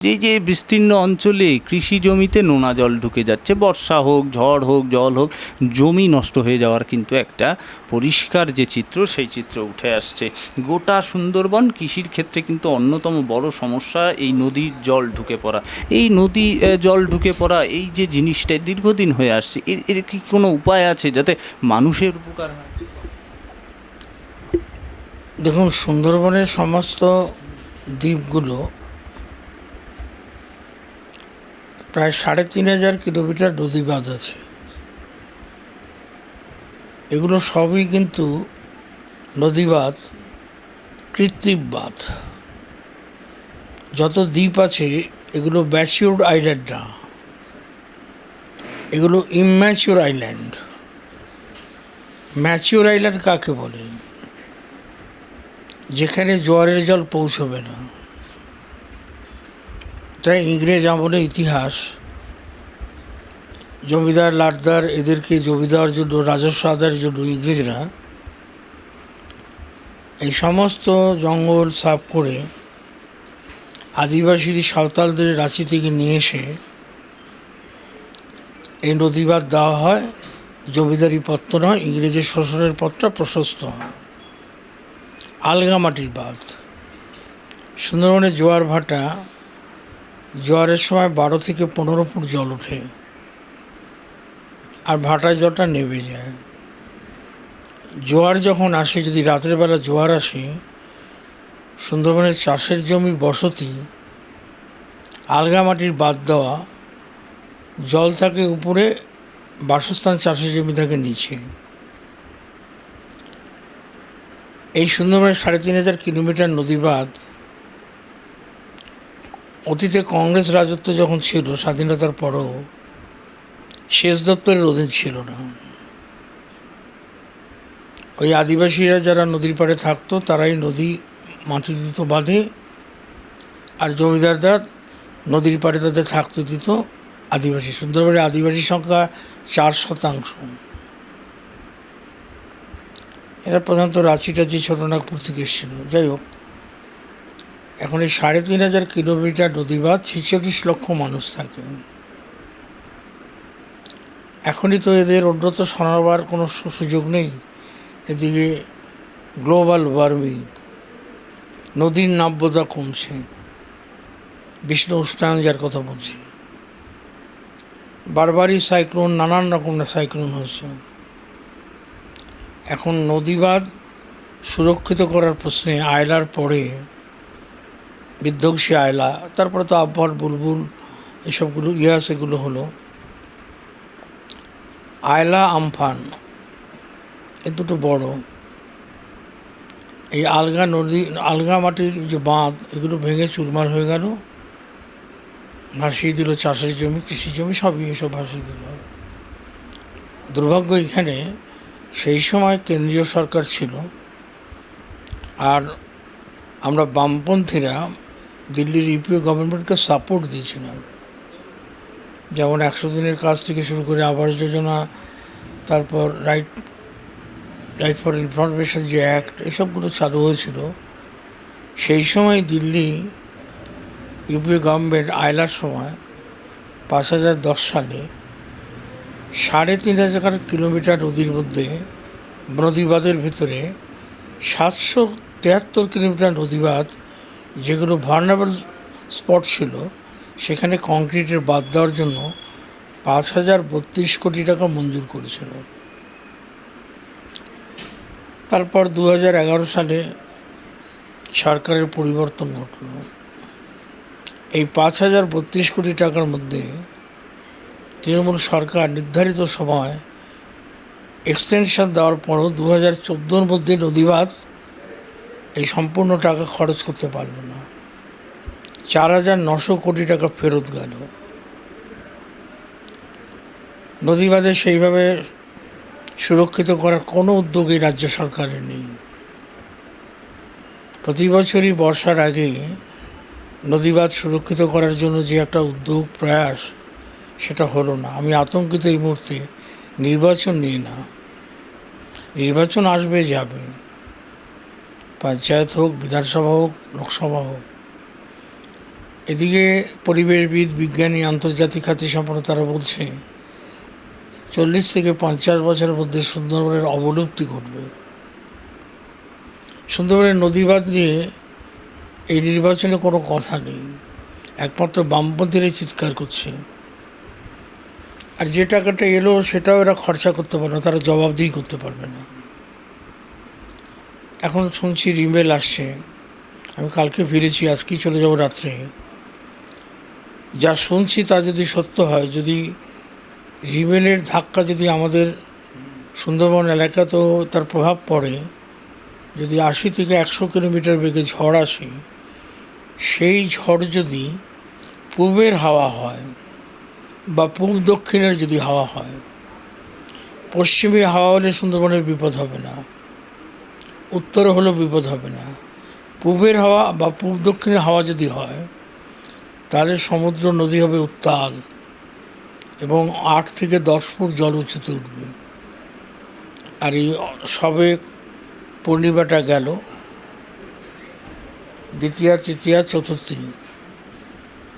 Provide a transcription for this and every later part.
যে যে বিস্তীর্ণ অঞ্চলে কৃষি জমিতে নোনা জল ঢুকে যাচ্ছে, বর্ষা হোক, ঝড় হোক, জল হোক, জমি নষ্ট হয়ে যাওয়ার কিন্তু একটা পরিষ্কার যে চিত্র, সেই চিত্র উঠে আসছে। গোটা সুন্দরবন কৃষির ক্ষেত্রে কিন্তু অন্যতম বড় সমস্যা এই নদীর জল ঢুকে পড়া। এই নদী জল ঢুকে পড়া, এই যে জিনিসটা দীর্ঘদিন হয়ে আসছে, এর কি কোনো উপায় আছে যাতে মানুষের উপকার হয়? দেখুন, সুন্দরবনের সমস্ত দ্বীপগুলো প্রায় ৩,৫০০ কিলোমিটার নদীবাঁধ আছে। এগুলো সবই কিন্তু নদীবাঁধ, কৃত্রিম বাঁধ। যত দ্বীপ আছে এগুলো ম্যাচিউরড আইল্যান্ড না, এগুলো ইম্যাচিউর আইল্যান্ড। ম্যাচিউর আইল্যান্ড কাকে বলে? যেখানে জোয়ারের জল পৌঁছবে না। তাই ইংরেজ আমলে ইতিহাস, জমিদার লাটদার এদেরকে জমি দেওয়ার জন্য, রাজস্ব আদায়ের জন্য ইংরেজরা এই সমস্ত জঙ্গল সাফ করে আদিবাসী সাঁওতালদের রাঁচি থেকে নিয়ে এসে এই নদীবাঁধ দেওয়া হয়। জমিদারি পত্র নয়, ইংরেজের শোষণের পথটা প্রশস্ত হয়। আলগা মাটির বাঁধ। সুন্দরবনের জোয়ার ভাটা, জোয়ারের সময় ১২ থেকে ১৫ ফুট জল ওঠে, আর ভাটায় জলটা নেমে যায়। জোয়ার যখন আসে, যদি রাতের বেলা জোয়ার আসে, সুন্দরবনের চাষের জমি, বসতি, আলগা মাটির বাঁধ দেওয়া, জল থাকে উপরে, বাসস্থান চাষের জমি থাকে নিচে। এই সুন্দরবনের ৩,৫০০ কিলোমিটার নদীবাঁধ অতীতে কংগ্রেস রাজত্ব যখন ছিল, স্বাধীনতার পরেও সেচ দপ্তরের অধীন ছিল না। ওই আদিবাসীরা যারা নদীর পাড়ে থাকতো, তারাই নদী মাটি দিত বাঁধে, আর জমিদাররা নদীর পাড়ে তাদের থাকতে দিত আদিবাসী। সুন্দরবনের আদিবাসী সংখ্যা ৪%। এরা প্রধানত রাঁচি টাচি, ছোটনাগপুর থেকে এসেছিল। যাই হোক, এখন এই ৩,৫০০ কিলোমিটার নদীবাঁধ, ৪৬ লক্ষ মানুষ থাকে। এখনই তো এদের উন্নত শোনাবার কোনো সুযোগ নেই। এদিকে গ্লোবাল ওয়ার্মিং, নদীর নাব্যতা কমছে, বিশ্ব উষ্ণায়ন যার কথা বলছি, বারবারই সাইক্লোন, নানান রকমের সাইক্লোন হচ্ছে। এখন নদীবাঁধ সুরক্ষিত করার প্রশ্নে আয়লার পরে, বিধ্বংসী আয়লা, তারপরে তো আবহাওয়ার বুলবুল, এসবগুলো এগুলো হলো। আয়লা, আমফান, এ দুটো বড়। এই আলগা নদী, আলগা মাটির যে বাঁধ, এগুলো ভেঙে চুরমার হয়ে গেল, ভাসিয়ে দিল চাষের জমি, কৃষি জমি, সবই এসব ভাসিয়ে দিল। দুর্ভাগ্য এখানে, সেই সময় কেন্দ্রীয় সরকার ছিল, আর আমরা বামপন্থীরা দিল্লির ইউপিএ গভর্নমেন্টকে সাপোর্ট দিয়েছিলাম। যেমন ১০০ দিনের কাজ থেকে শুরু করে আবাস যোজনা, তারপর রাইট ফর ইনফরমেশন যে অ্যাক্ট, এসবগুলো চালু হয়েছিল। সেই সময় দিল্লি ইউপিএ গভর্নমেন্ট আয়লার সময় ৫০১০ সালে ৩,৫০০ কিলোমিটার নদীর মধ্যে, নদীবাঁধের ভিতরে ৭৭৩ কিলোমিটার নদীবাঁধ, যেগুলো ভার্নাবল স্পট ছিল, সেখানে কংক্রিটের বাঁধ দেওয়ার জন্য ৫,০৩২ কোটি টাকা মঞ্জুর করেছিল। তারপর ২০১১ সালে সরকারের পরিবর্তন ঘটল। এই ৫,০৩২ কোটি টাকার মধ্যে তৃণমূল সরকার নির্ধারিত সময় এক্সটেনশন দেওয়ার পরও ২০১৪-র মধ্যে নদীবাঁধ এই সম্পূর্ণ টাকা খরচ করতে পারল না। ৪,৯০০ কোটি টাকা ফেরত গেল। নদীবাঁধে সেইভাবে সুরক্ষিত করার কোনো উদ্যোগই রাজ্য সরকারের নেই। প্রতি বছরই বর্ষার আগে নদীবাঁধ সুরক্ষিত করার জন্য যে একটা উদ্যোগ, প্রয়াস, সেটা হলো না। আমি আতঙ্কিত এই মুহূর্তে, নির্বাচন নিয়ে না। নির্বাচন আসবে, যাবে, পঞ্চায়েত হোক, বিধানসভা হোক, লোকসভা হোক, এদিকে পরিবেশবিদ, বিজ্ঞানী, আন্তর্জাতিক খ্যাতি সম্পন্ন তারা বলছে 40 থেকে 50 বছরের মধ্যে সুন্দরবনের অবলুপ্তি ঘটবে। সুন্দরবনের নদীবাঁধ নিয়ে এই নির্বাচনে কোনো কথা নেই, একমাত্র বামপন্থীরাই চিৎকার করছে। আর যে টাকাটা এলো সেটাও এরা খরচা করতে পারবে না, তারা জবাবদিহি করতে পারবে না। এখন শুনছি রিমেল আসছে, আমি কালকে ফিরেছি, আজকেই চলে যাব রাত্রে। যা শুনছি তা যদি সত্য হয়, যদি রিমেলের ধাক্কা যদি আমাদের সুন্দরবন এলাকাতেও তার প্রভাব পড়ে, যদি 80 থেকে 100 কিলোমিটার বেগে ঝড় আসে, সেই ঝড় যদি পূবের হাওয়া হয় বা পূব দক্ষিণের যদি হাওয়া হয়, পশ্চিমী হাওয়া হলে সুন্দরবনের বিপদ হবে না, উত্তরে হলেও বিপদ হবে না। পূবের হাওয়া বা পূব দক্ষিণের হাওয়া যদি হয়, তাহলে সমুদ্র নদী হবে উত্তাল এবং 8 থেকে 10 ফুট জল উঁচুতে উঠবে। আর এই সবে পূর্ণিমাটা গেল, দ্বিতীয়া, তৃতীয়া, চতুর্থী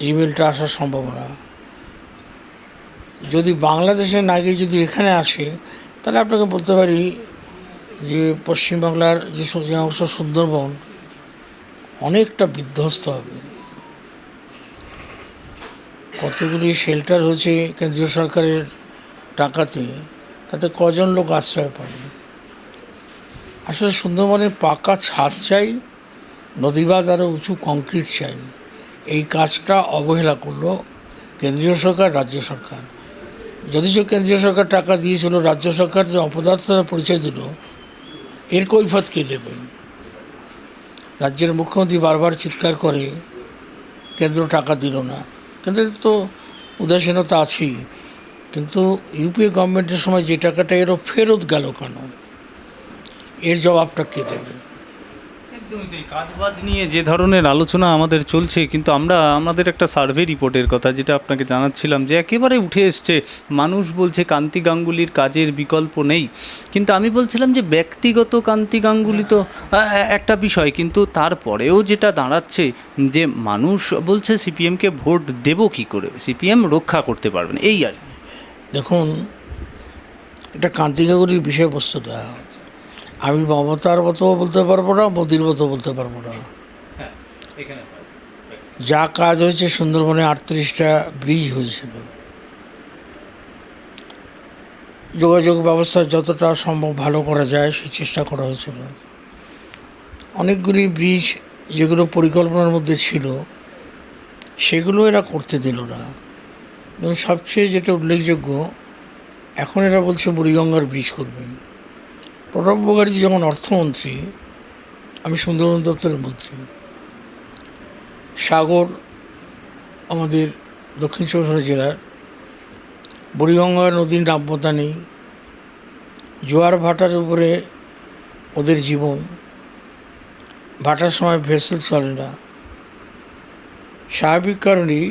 ইমেলটা আসার সম্ভাবনা। যদি বাংলাদেশে না গিয়ে যদি এখানে আসে, তাহলে আপনাকে বলতে পারি যে পশ্চিমবাংলার যে অংশ সুন্দরবন অনেকটা বিধ্বস্ত হবে। কতগুলি শেল্টার হয়েছে কেন্দ্রীয় সরকারের টাকাতে, তাতে কজন লোক আশ্রয় পাবে। আসলে সুন্দরবনের পাকা ছাদ চাই, নদীবাঁধ আরও উঁচু কংক্রিট চাই। এই কাজটা অবহেলা করলো কেন্দ্রীয় সরকার, রাজ্য সরকার। যদিচ কেন্দ্রীয় সরকার টাকা দিয়েছিল, রাজ্য সরকার যে অপদার্থতার পরিচয় দিল, এর কৈফিয়ত কে দেবে? রাজ্যের মুখ্যমন্ত্রী বারবার চিৎকার করে কেন্দ্র টাকা দিল না, কেন্দ্রের তো উদাসীনতা আছেই, কিন্তু ইউপিএ গভর্নমেন্টের সময় যে টাকাটা এরও ফেরত গেল কেন, এর জবাবটা কে দেবে? একদমই তাই। কাজবাজ নিয়ে যে ধরনের আলোচনা আমাদের চলছে, কিন্তু আমাদের একটা সার্ভে রিপোর্টের কথা যেটা আপনাকে জানাচ্ছিলাম, যে একেবারে উঠে এসছে, মানুষ বলছে কান্তি গাঙ্গুলির কাজের বিকল্প নেই। কিন্তু আমি বলছিলাম যে ব্যক্তিগত কান্তি গাঙ্গুলি তো একটা বিষয়, কিন্তু তারপরেও যেটা দাঁড়াচ্ছে যে মানুষ বলছে সিপিএমকে ভোট দেব কী করে, সিপিএম রক্ষা করতে পারবেন, এই আর কি। দেখুন, এটা কান্তি গাঙ্গুলির বিষয়বস্তুটা আমি মমতার মতো বলতে পারবো না, মোদির মতো বলতে পারবো না। যা কাজ হয়েছে, সুন্দরবনে 38টা ব্রিজ হয়েছিল, যোগাযোগ ব্যবস্থা যতটা সম্ভব ভালো করা যায় সেই চেষ্টা করা হয়েছিল। অনেকগুলি ব্রিজ যেগুলো পরিকল্পনার মধ্যে ছিল সেগুলো এরা করতে দিল না। এবং সবচেয়ে যেটা উল্লেখযোগ্য, এখন এরা বলছে বুড়িগঙ্গার ব্রিজ করবে। প্রণব মুখার্জি যখন অর্থমন্ত্রী, আমি সুন্দরবন দপ্তরের মন্ত্রী, সাগর আমাদের দক্ষিণ চব্বিশ পরগনা জেলার, বুড়িগঙ্গা নদীর নাব্যতা নেই, জোয়ার ভাটার উপরে ওদের জীবন, ভাটার সময় ভেসেল চলে না। স্বাভাবিক কারণেই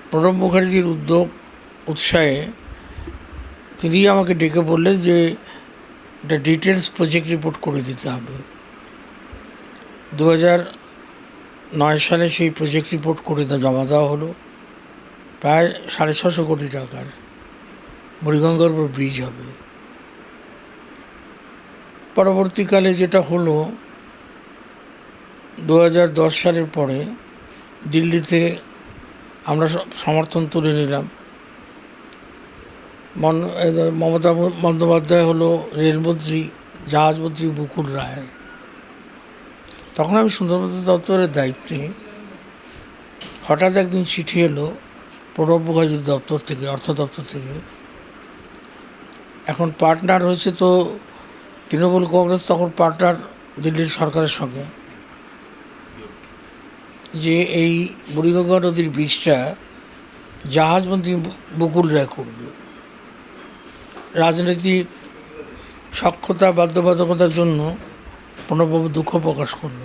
প্রণব মুখার্জির উদ্যোগ, উৎসাহে তিনি আমাকে ডেকে বললেন যে একটা ডিটেলস প্রজেক্ট রিপোর্ট করে দিতে হবে। 2009 সালে সেই প্রজেক্ট রিপোর্ট করে জমা দেওয়া হলো। প্রায় 650 কোটি টাকার বুড়িগঙ্গার উপর ব্রিজ হবে। পরবর্তীকালে যেটা হলো, 2010 সালের পরে দিল্লিতে আমরা সমর্থন তুলে নিলাম। মমতা বন্দ্যোপাধ্যায় হলো রেলমন্ত্রী, জাহাজমন্ত্রী মুকুল রায়। তখন আমি সুন্দরবন দপ্তরের দায়িত্বে। হঠাৎ একদিন চিঠি এলো প্রণব মুখার্জির দপ্তর থেকে, অর্থ দপ্তর থেকে। এখন পার্টনার হয়েছে তো তৃণমূল কংগ্রেস, তখন পার্টনার দিল্লির সরকারের সঙ্গে, যে এই বুড়িগঙ্গা নদীর ব্রিজটা জাহাজমন্ত্রী মুকুল রায় করবে। রাজনৈতিক সক্ষতা, বাধ্যবাধকতার জন্য প্রণববাবু দুঃখ প্রকাশ করল।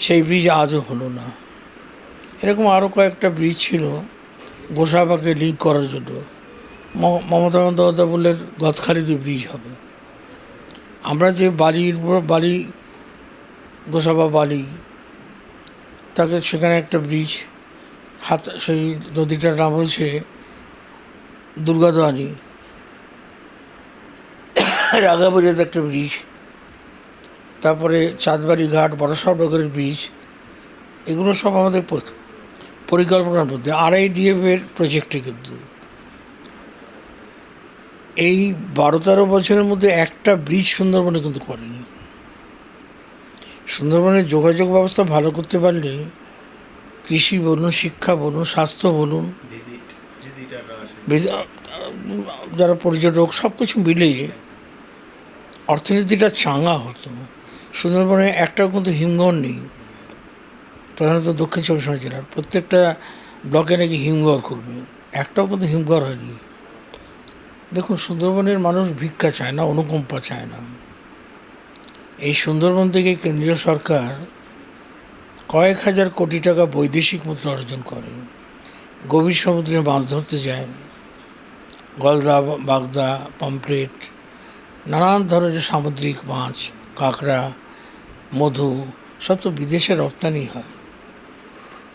সেই ব্রিজ আজও হলো না। এরকম আরও কয়েকটা ব্রিজ ছিল গোসাবাকে লিঙ্ক করার জন্য। মমতা বন্দ্যোপাধ্যায় বললেন গদখালিতে ব্রিজ হবে। আমরা যে বালি গোসাবা বালি তাকে সেখানে একটা ব্রিজ, সেই নদীটার নাম হচ্ছে দুর্গাদোয়ানি, রাগাবাড়িতে একটা ব্রিজ, তারপরে চাঁদবাড়ি ঘাট, বড়সাবনগরের ব্রিজ, এগুলো সব আমাদের পরিকল্পনার মধ্যে। RIDF এর প্রজেক্টে কিন্তু এই 12-13 বছরের মধ্যে একটা ব্রিজ সুন্দরবনে কিন্তু করেনি। সুন্দরবনের যোগাযোগ ব্যবস্থা ভালো করতে পারলে কৃষি বলুন, শিক্ষা বলুন, স্বাস্থ্য বলুন, যারা পর্যটক, সব কিছু মিলিয়ে অর্থনীতিটা চাঙ্গা হতো। সুন্দরবনে একটাও কিন্তু হিমঘর নেই, প্রধানত দক্ষিণ 24 পরগনা জেলার প্রত্যেকটা ব্লকে নাকি হিমঘর করবে, একটাও কিন্তু হিমঘর হয়নি। দেখুন, সুন্দরবনের মানুষ ভিক্ষা চায় না, অনুকম্পা চায় না। এই সুন্দরবন থেকে কেন্দ্রীয় সরকার কয়েক হাজার কোটি টাকা বৈদেশিক মুদ্রা অর্জন করে, গভীর সমুদ্রে মাছ ধরতে যায়, গলদা, বাগদা, পমফ্রেট, নানান ধরনের সামুদ্রিক মাছ, কাঁকড়া, মধু, সব তো বিদেশে রপ্তানি হয়।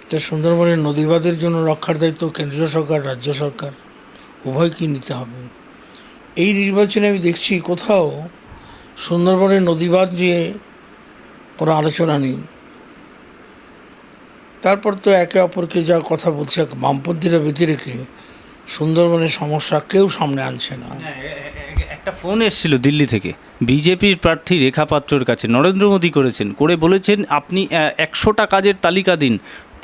তো সুন্দরবনের নদীবাদের জন্য রক্ষার দায়িত্ব কেন্দ্রীয় সরকার, রাজ্য সরকার উভয়কেই নিতে হবে। এই নির্বাচনে আমি দেখছি কোথাও সুন্দরবনের নদীবাদ নিয়ে কোনো আলোচনা নেই। তারপর তো একে অপরকে যা কথা বলছে, বামপন্থীরা বেঁধে রেখে সুন্দরবনের সমস্যা কেউ সামনে আনছে না। একটা ফোন এসেছিল দিল্লি থেকে, বিজেপির প্রার্থী রেখা পাত্রর কাছে, নরেন্দ্র মোদী করেছেন, করে বলেছেন আপনি 100টা কাজের তালিকা দিন।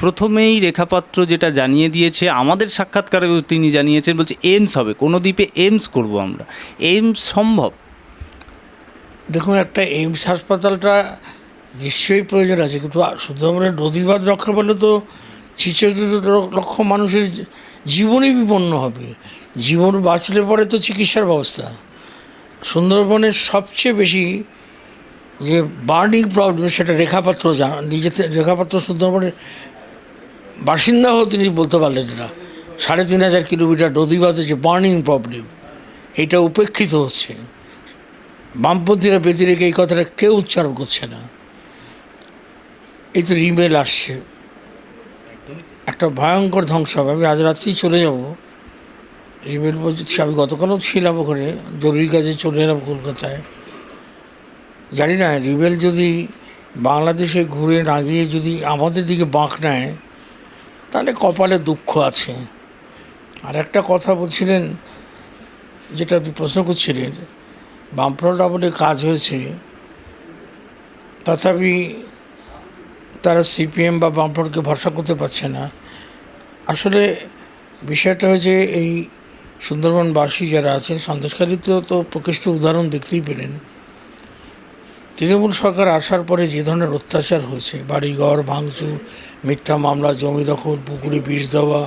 প্রথমেই রেখাপাত্র যেটা জানিয়ে দিয়েছে, আমাদের সাক্ষাৎকারে তিনি জানিয়েছেন, বলছে এইমস হবে, কোনো দ্বীপে এইমস করব আমরা। এইমস সম্ভব? দেখুন, একটা এইমস হাসপাতালটা নিশ্চয়ই প্রয়োজন আছে, কিন্তু সুন্দরবনের নদীবাদ রক্ষা পেলে তো 46 লক্ষ মানুষের জীবনই বিপন্ন হবে। জীবন বাঁচলে পরে তো চিকিৎসার ব্যবস্থা। সুন্দরবনের সবচেয়ে বেশি যে বার্নিং প্রবলেম, সেটা রেখাপাত্র রেখাপাত্র সুন্দরবনের বাসিন্দা হয়েও তিনি বলতে পারলেন না। 3500 কিলোমিটার নদীবাদে যে বার্নিং প্রবলেম, এটা উপেক্ষিত হচ্ছে। বামপন্থীরা বেঁধে রেখে এই কথাটা কেউ উচ্চারণ করছে না। এই তো রিমেল আসছে, একটা ভয়ঙ্কর ধ্বংস হবে। আমি আজ রাত্রেই চলে যাব। রিমেল বলছি, আমি গতকালও ছিলাম ওখানে, জরুরি কাজে চলে এলাম কলকাতায়। জানি না রিমেল যদি বাংলাদেশে ঘুরে না গিয়ে যদি আমাদের দিকে বাঁক নেয়, তাহলে কপালে দুঃখ আছে। আর একটা কথা বলছিলেন, যেটা আপনি প্রশ্ন করছিলেন, বামফ্রন্ট আমলে কাজ হয়েছে, তথাপি তারা CPM বা বামফ্রন্টকে ভরসা করতে পারছে না। আসলে বিষয়টা হয়েছে, এই সুন্দরবনবাসী যারা আছেন, সন্দেশখালীতেও তো প্রকৃষ্ট উদাহরণ দেখতেই পেলেন। তৃণমূল সরকার আসার পরে যে ধরনের অত্যাচার হয়েছে, বাড়িঘর ভাঙচুর, মিথ্যা মামলা, জমি দখল, পুকুরে বিষ দেওয়া,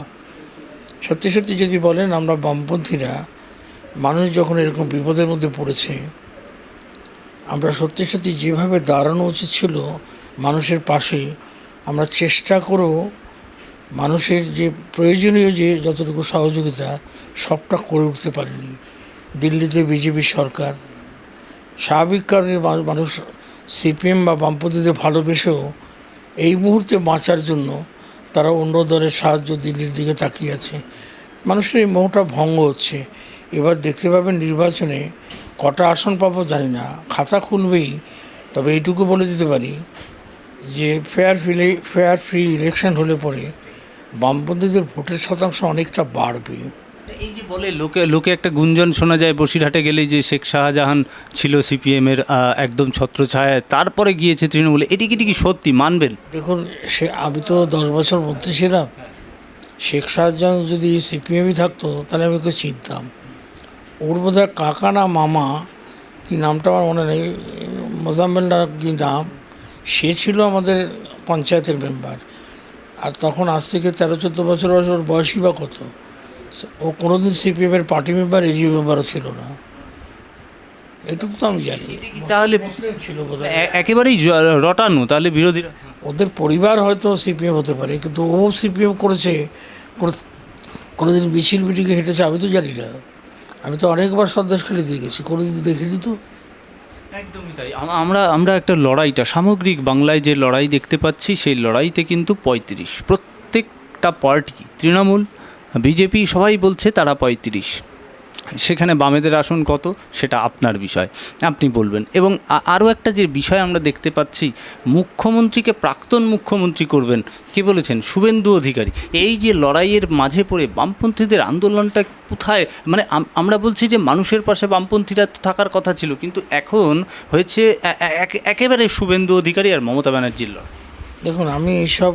সত্যি সত্যি যদি বলেন, আমরা বামপন্থীরা, মানুষ যখন এরকম বিপদের মধ্যে পড়েছে, আমরা সত্যি সত্যি যেভাবে দাঁড়ানো উচিত ছিল মানুষের পাশে, আমরা চেষ্টা করেও মানুষের যে প্রয়োজনীয় যে যতটুকু সহযোগিতা, সবটা করে উঠতে পারিনি। দিল্লিতে বিজেপি সরকার, স্বাভাবিক কারণে মানুষ CPM বা বামপন্থীদের ভালোবেসেও এই মুহূর্তে বাঁচার জন্য তারা অন্য দলের সাহায্য দিল্লির দিকে তাকিয়ে আছে। মানুষের এই মোহটা ভঙ্গ হচ্ছে। এবার দেখতে পাবেন নির্বাচনে কটা আসন পাবো জানি না, খাতা খুলবেই। তবে এইটুকু বলে দিতে পারি যে ফেয়ার ফ্রি ইলেকশন হলে পরে বামপন্থীদের ভোটের শতাংশ অনেকটা বাড়বে। এই যে বলে লোকে একটা গুঞ্জন শোনা যায়, বসিরহাটে গেলেই যে শেখ শাহজাহান ছিল CPM-এর একদম ছত্রছায়ায়, তারপরে গিয়েছে তৃণমূলে, এটি কি সত্যি মানবেন? দেখুন, আমি তো 10 বছর মন্ত্রী ছিলাম। শেখ শাহজাহান যদি CPM-ই থাকতো, তাহলে আমি ওকে চিনতাম। ওর বোধহয় কাকা না মামা, কি নামটা আমার মনে নেই, মোজাম্মেল না কি নাম, সে ছিল আমাদের পঞ্চায়েতের মেম্বার। আর তখন আজ থেকে 13-14 বছর বয়স, ওর বয়সই বা কত। ও কোনোদিন CPM-এর পার্টি মেম্বার, AG মেম্বারও ছিল না, এটুকু তো আমি জানি। তাহলে ছিল একেবারেই রটানো, তাহলে বিরোধীরা, ওদের পরিবার হয়তো CPM হতে পারে, কিন্তু ও CPM করেছে, কোনোদিন মিছিল মিটিংয়ে হেঁটেছে আমি তো জানি না। আমি তো অনেকবার সন্দেশখালী দিয়ে গেছি, কোনোদিন দেখিনি তো। একদমই তাই। আমরা আমরা একটা লড়াইটা সামগ্রিক বাংলায় যে লড়াই দেখতে পাচ্ছি, সেই লড়াইতে কিন্তু ৩৫ প্রত্যেকটা পার্টি, তৃণমূল, বিজেপি সবাই বলছে তারা ৩৫। সেখানে বামেদের আসন কত সেটা আপনার বিষয়, আপনি বলবেন। এবং আরও একটা যে বিষয় আমরা দেখতে পাচ্ছি, মুখ্যমন্ত্রীকে প্রাক্তন মুখ্যমন্ত্রী করবেন কে বলেছেন? শুভেন্দু অধিকারী। এই যে লড়াইয়ের মাঝে পড়ে বামপন্থীদের আন্দোলনটা কোথায়, মানে আমরা বলছি যে মানুষের পাশে বামপন্থীরা তো থাকার কথা ছিল, কিন্তু এখন হয়েছে একেবারে শুভেন্দু অধিকারী আর মমতা ব্যানার্জির লড়াই। দেখুন, আমি এইসব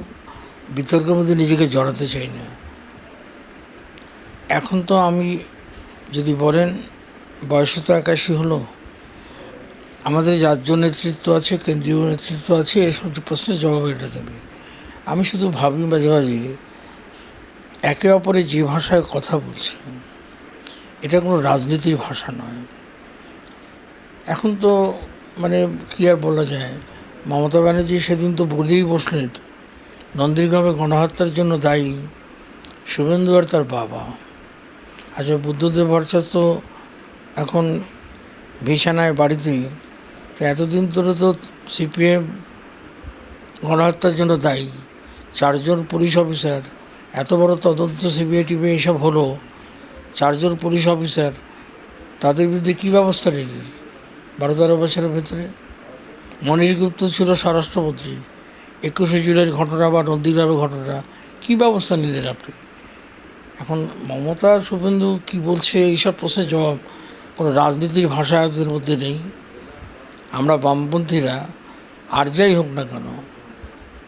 বিতর্কের মধ্যে নিজেকে জড়াতে চাই না। এখন তো আমি যদি বলেন বয়স তো ৮১ হলো, আমাদের রাজ্য নেতৃত্ব আছে, কেন্দ্রীয় নেতৃত্ব আছে, এসব প্রশ্নের জবাব এটা দেবে। আমি শুধু ভাবি মাঝে মাঝে একে অপরে যে ভাষায় কথা বলছে, এটা কোনো রাজনীতির ভাষা নয়। এখন তো মানে কী আর বলা যায়, মমতা ব্যানার্জি সেদিন তো বলেই বসলেন নন্দীগ্রামে গণহত্যার জন্য দায়ী শুভেন্দু আর তার বাবা। আচ্ছা, বুদ্ধদেব ভট্টাচার্য তো এখন বিছানায় বাড়িতে, তো এতদিন ধরে তো সিপিএম গণহত্যার জন্য দায়ী 4জন পুলিশ অফিসার, এত বড় তদন্ত সিবিআই টিভি এসব হলো, 4জন পুলিশ অফিসার, তাদের বিরুদ্ধে কী ব্যবস্থা নিলেন 12-13 বছরের ভেতরে? মনীশ গুপ্ত ছিল স্বরাষ্ট্রমন্ত্রী, 21শে জুলাইয়ের ঘটনা বা নন্দীগ্রামের ঘটনা, কী ব্যবস্থা নিলেন আপনি? এখন মমতা শুভেন্দু কী বলছে এইসব প্রশ্নের জবাব কোনো রাজনীতির ভাষা এদের মধ্যে নেই। আমরা বামপন্থীরা আর যাই হোক না কেন,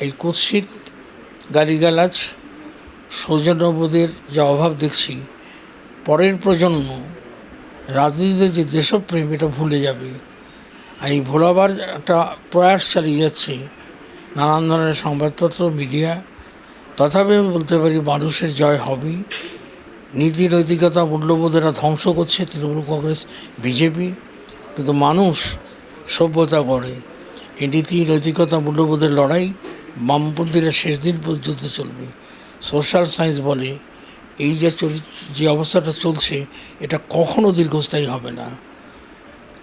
এই কুৎসিত গালিগালাজ সৌজন্যবোধের যা অভাব দেখছি, পরের প্রজন্ম রাজনীতিতে যে দেশপ্রেম এটা ভুলে যাবে। আর এই ভোলাবার একটা প্রয়াস চালিয়ে যাচ্ছে নানান ধরনের সংবাদপত্র, মিডিয়া। তথাপি আমি বলতে পারি মানুষের জয় হবেই। নীতি নৈতিকতা মূল্যবোধেরা ধ্বংস করছে তৃণমূল কংগ্রেস, বিজেপি, কিন্তু মানুষ সভ্যতা করে। এই নীতি নৈতিকতা মূল্যবোধের লড়াই বামপন্থীরা শেষ দিন পর্যন্ত চলবে। সোশ্যাল সায়েন্স বলে এই যে অবস্থাটা চলছে এটা কখনো দীর্ঘস্থায়ী হবে না।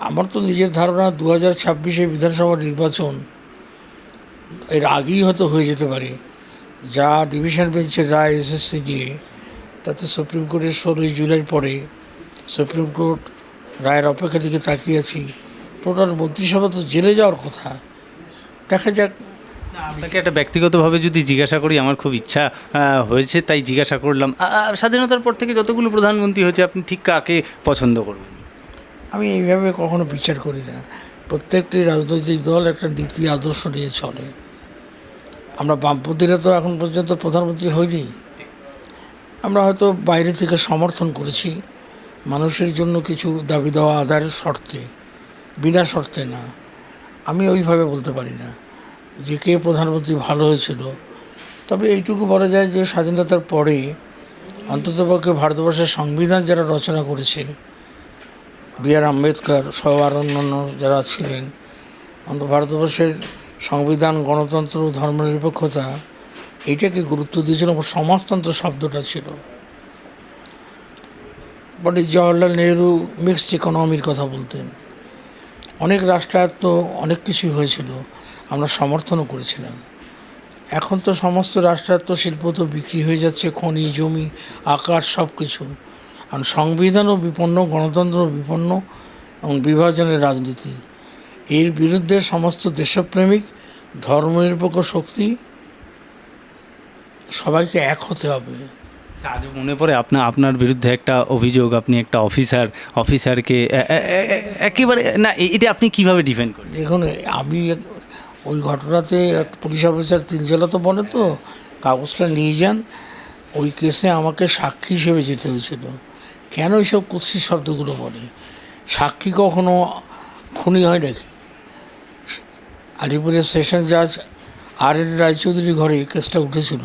আমার তো নিজের ধারণা 2026 বিধানসভা নির্বাচন এর আগেই হয়তো হয়ে যেতে পারে। যা ডিভিশন বেঞ্চের রায় এসএসসি নিয়ে, তাতে সুপ্রিম কোর্টের 16 জুলাইয়ের পরে সুপ্রিম কোর্ট রায়ের অপেক্ষা দিকে তাকিয়ে আছি। টোটাল মন্ত্রিসভা তো জেলে যাওয়ার কথা, দেখা যাক। আপনাকে একটা ব্যক্তিগতভাবে যদি জিজ্ঞাসা করি, আমার খুব ইচ্ছা হয়েছে তাই জিজ্ঞাসা করলাম, স্বাধীনতার পর থেকে যতগুলো প্রধানমন্ত্রী হয়েছে আপনি ঠিক কাকে পছন্দ করবেন? আমি এইভাবে কখনো বিচার করি না। প্রত্যেকটি রাজনৈতিক দল একটা নীতি আদর্শ নিয়ে চলে। আমরা বামপন্থীরা তো এখন পর্যন্ত প্রধানমন্ত্রী হইনি। আমরা হয়তো বাইরে থেকে সমর্থন করেছি মানুষের জন্য কিছু দাবি দেওয়া আদায়ের শর্তে, বিনা শর্তে না। আমি ওইভাবে বলতে পারি না যে কে প্রধানমন্ত্রী ভালো হয়েছিল। তবে এইটুকু বলা যায় যে স্বাধীনতার পরে অন্ততপক্ষে ভারতবর্ষের সংবিধান যারা রচনা করেছে, বি.আর. আম্বেদকর সহ আর অন্যান্য যারা ছিলেন, ভারতবর্ষের সংবিধান, গণতন্ত্র, ধর্মনিরপেক্ষতা এইটাকে গুরুত্ব দিয়েছিল। সমাজতন্ত্র শব্দটা ছিল। পণ্ডিত জওয়াহরলাল নেহরু মিক্সড ইকোনমির কথা বলতেন। অনেক রাষ্ট্রায়ত্ত অনেক কিছুই হয়েছিল, আমরা সমর্থনও করেছিলাম। এখন তো সমস্ত রাষ্ট্রায়ত্ত শিল্প তো বিক্রি হয়ে যাচ্ছে, খনি, জমি, আকাশ সব কিছু। আর সংবিধানও বিপন্ন, গণতন্ত্রও বিপন্ন এবং বিভাজনের রাজনীতি। এর বিরুদ্ধে সমস্ত দেশপ্রেমিক ধর্মনিরপেক্ষ শক্তি সবাইকে এক হতে হবে। আজ মনে পড়ে আপনার বিরুদ্ধে একটা অভিযোগ, আপনি একটা অফিসারকে একেবারে না, এটা আপনি কিভাবে ডিফেন্ড করেন? দেখুন, আমি ওই ঘটনাতে এক পুলিশ অফিসার তিলজলা তো বলে, তো কাগজটা নিয়ে যান, ওই কেসে আমাকে সাক্ষী হিসেবে যেতে হয়েছিল। কেন এইসব কুৎসিত শব্দগুলো বলে? সাক্ষী কখনো খুনি হয় নাকি? আলিপুরের সেশন জাজ আর.এন. রায়চৌধুরীর ঘরে কেসটা উঠেছিল,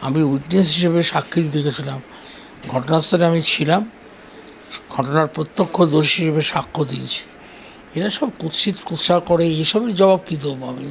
আমি উইটনেস হিসেবে সাক্ষী দিতে গেছিলাম। ঘটনাস্থলে আমি ছিলাম, ঘটনার প্রত্যক্ষদর্শী হিসেবে সাক্ষ্য দিয়েছি। এরা সব কুৎসা করে, এসবের জবাব কী দেবো আমি?